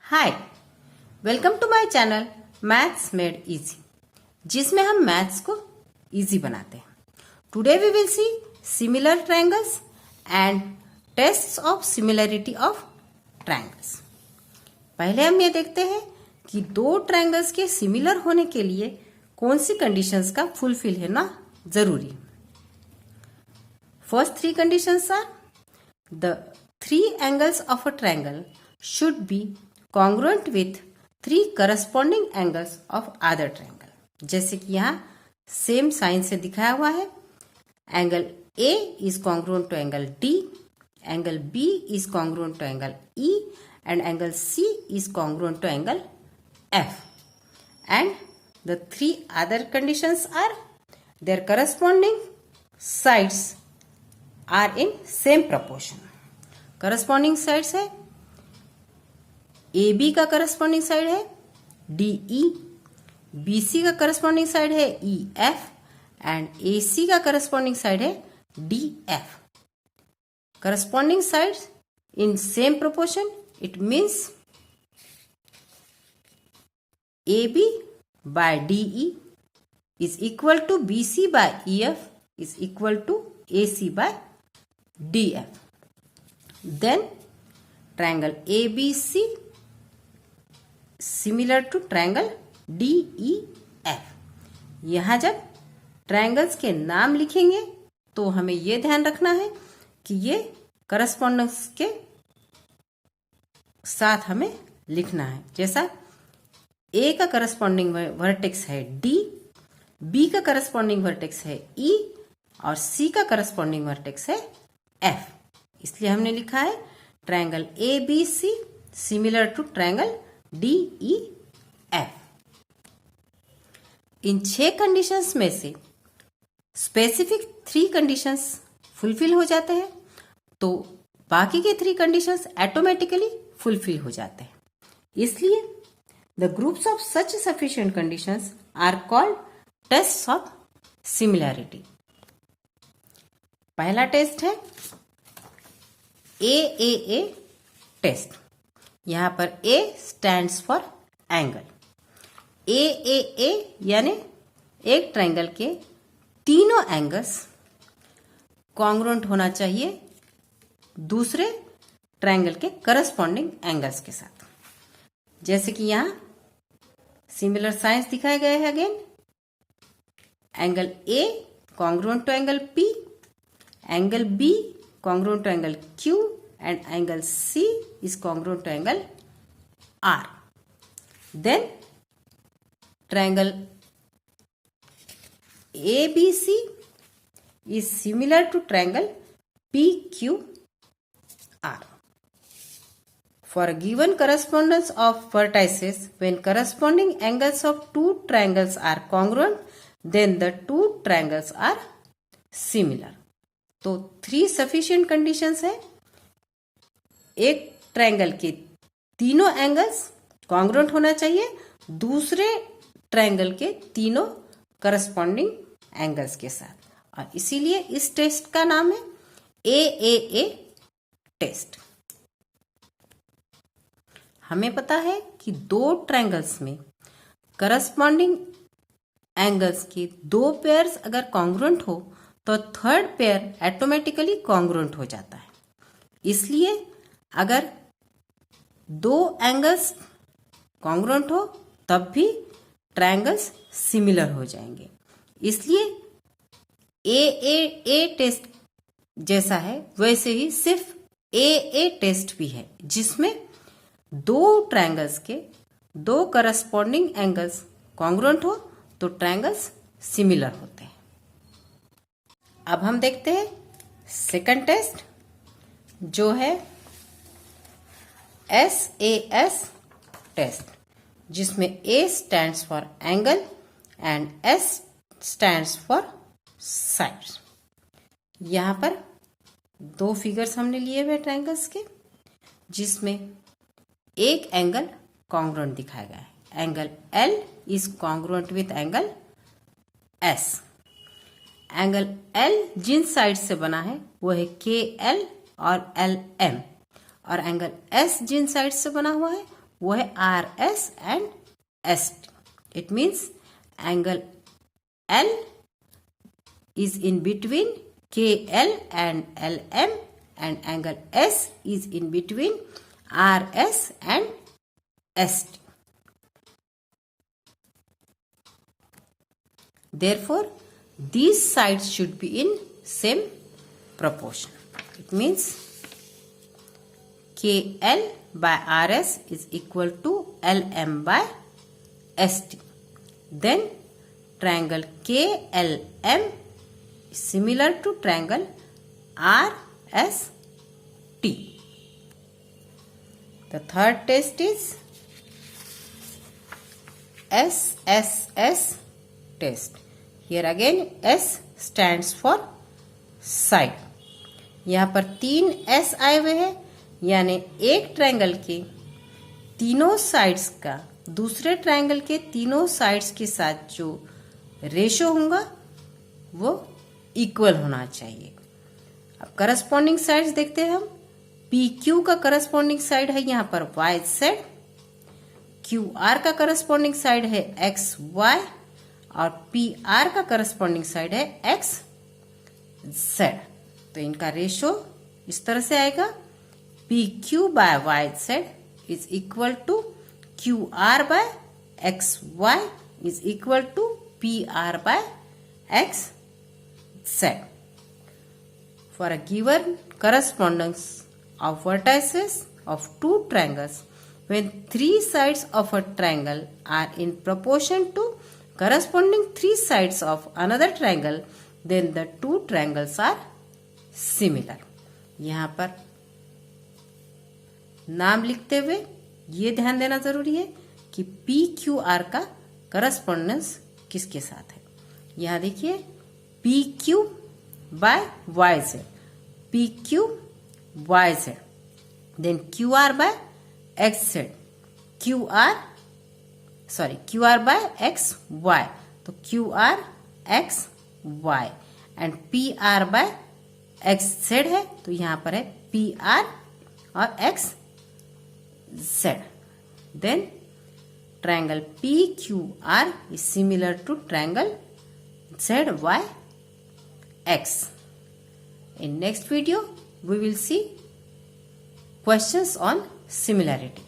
Hi, welcome to my channel maths made easy, जिसमें हम maths को इजी बनाते हैं। Today we will see similar triangles and tests of similarity of triangles. पहले हम ये देखते हैं कि दो ट्रायंगल्स के सिमिलर होने के लिए कौन सी कंडीशंस का फुलफिल होना जरूरी। First three conditions are the three angles of a triangle should be congruent with three corresponding angles of other triangle। जैसे कि यहाँ सेम साइन से दिखाया हुआ है। Angle A is congruent to angle D, angle B is congruent to angle E, and angle C is congruent to angle F। And the three other conditions are their corresponding sides are in same proportion। corresponding sides है A B का corresponding side है D E, B C का corresponding side है E F, and A C का corresponding side है D F. Corresponding sides in same proportion, it means A B by D E is equal to B C by E F is equal to A C by D F. Then triangle A B C similar to triangle D E F. यहां जब triangles के नाम लिखेंगे तो हमें यह ध्यान रखना है कि ये करस्पॉन्डेंस के साथ हमें लिखना है। जैसा ए का करस्पॉन्डिंग वर्टेक्स है डी, बी का करस्पॉन्डिंग वर्टेक्स है ई, और सी का करस्पॉन्डिंग वर्टेक्स है एफ। इसलिए हमने लिखा है triangle A B C similar to triangle D E F. इन 6 कंडीशंस में से स्पेसिफिक 3 कंडीशंस फुलफिल हो जाते हैं तो बाकी के 3 कंडीशंस ऑटोमेटिकली फुलफिल हो जाते हैं। इसलिए the groups of such sufficient conditions are called tests of similarity. पहला टेस्ट है ए टेस्ट। यहां पर A stands for angle. A यानी एक ट्रायंगल के तीनों एंगल्स कॉन्ग्रुएंट होना चाहिए दूसरे ट्रायंगल के करस्पॉन्डिंग एंगल्स के साथ। जैसे कि यहां सिमिलर साइंस दिखाए गए हैं। Again angle A congruent to angle P, angle B congruent to angle Q, and angle C is congruent to angle R. Then triangle ABC is similar to triangle PQR. For a given correspondence of vertices, when corresponding angles of two triangles are congruent, then the two triangles are similar. तो 3 sufficient conditions है। एक triangle के तीनों angles congruent होना चाहिए दूसरे triangle के तीनों करस्पॉन्डिंग एंगल्स के साथ, और इसीलिए इस टेस्ट का नाम है ए टेस्ट। हमें पता है कि दो ट्रायंगल्स में करस्पॉन्डिंग एंगल्स के 2 पेयर्स अगर कॉन्ग्रुएंट हो तो थर्ड पेयर ऑटोमेटिकली कॉन्ग्रुएंट हो जाता है। इसलिए अगर 2 एंगल्स कॉन्ग्रुएंट हो तब भी ट्रायंगल्स सिमिलर हो जाएंगे। इसलिए ए टेस्ट जैसा है वैसे ही सिर्फ ए टेस्ट भी है, जिसमें 2 ट्रायंगल्स के 2 करस्पॉन्डिंग एंगल्स कॉन्ग्रुएंट हो तो ट्रायंगल्स सिमिलर होते हैं। अब हम देखते हैं सेकंड टेस्ट, जो है SAS टेस्ट, जिसमें A stands for angle and S stands for sides. यहां पर 2 फिगर्स हमने लिए हुए ट्रायंगल्स के, जिसमें एक एंगल कॉन्ग्रुएंट दिखाया गया है। Angle L is congruent with angle S। Angle L जिन साइड से बना है वो है KL और LM, और एंगल S जिन साइड से बना हुआ है वो है RS and ST. It means angle L is in between KL and LM, and angle S is in between RS and ST. Therefore, these sides should be in same proportion. It means KL by RS is equal to LM by ST. Then triangle KLM is similar to triangle RST. The third test is SSS test. Here again S stands for side. यहाँ पर 3 S आए हुए हैं, यानी एक triangle के तीनों sides का दूसरे ट्रायंगल के तीनों साइड्स के साथ जो रेशो होगा वो इक्वल होना चाहिए. अब करस्पॉन्डिंग साइड्स देखते हैं हम. PQ का करस्पॉन्डिंग साइड है यहाँ पर YZ, QR का करस्पॉन्डिंग साइड है XY और PR का करस्पॉन्डिंग साइड है XZ. तो इनका रेशो इस तरह से आएगा. PQ by YZ is equal to QR by XY is equal to PR by XZ. For a given correspondence of vertices of two triangles, when three sides of a triangle are in proportion to corresponding three sides of another triangle, then the two triangles are similar. यहाँ पर नाम लिखते हुए ये ध्यान देना जरूरी है कि PQR का करस्पॉन्डेंस किसके साथ है. यहाँ देखिए PQ by YZ, PQ YZ, then QR by XZ, QR by XY, तो QR XY and PR by XZ है, तो यहाँ पर है PR और XZ. Then triangle PQR is similar to triangle ZYX. In next video, we will see questions on similarity.